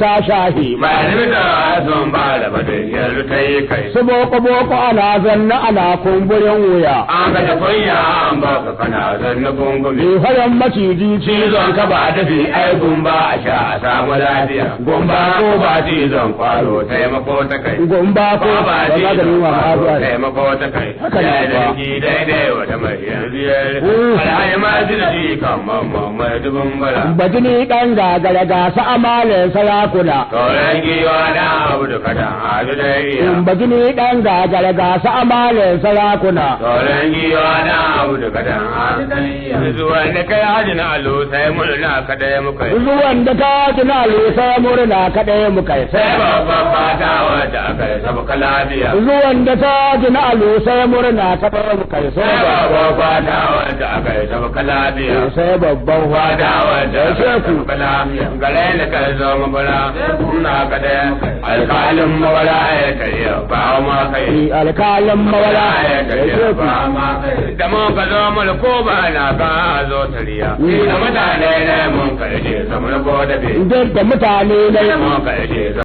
ta shahi Malami da sun ba da badin yanzu ta yi kai. su boko ana zanna ana kumburin wuya An ga da kunya an ba ka kana zanna gungume. hayan maciji Cizon ka ba dafi ai gumba a sha a samu lafiya. Gumba ko ba cizon kwaro taimako ta kai. gumba ko Ko ba cizon kwaro lafiya taimako ta kai. Haka ne Ya ba. dangi daidai wata mai yanzu ya. Alhaji ma jirgi kan mamman mai dubin bala. bajini dan gagara gasa amalin sarakuna Kauran giwa na abu da kadan hadu da iya. bajini dan gagara gasa amalin sarakuna Kauran giwa na abu da kadan hadu da iya. Zuwan da kai hajji na alo sai murna kada ya muka yi. zuwan da ka tuna lisa murna kaɗai mu kai Sai babban fata wata aka yi sabuka lafiya. zuwan da ka tuna lisa murna kaɗai mu kai Sai babban fata wata aka yi sabuka lafiya. sai babban Fata wada wata aka yi sabuka lafiya. Gare ni ka zo mabara. Ina kada alkalin mawara ya kariya ba ma kai. alkalin mawala ya kariya ba ma kai. Da mun ka zo mulko ba na ka zo tariya. Da mutane ne mun karje samun ko da bi. da mutane ne Mun karje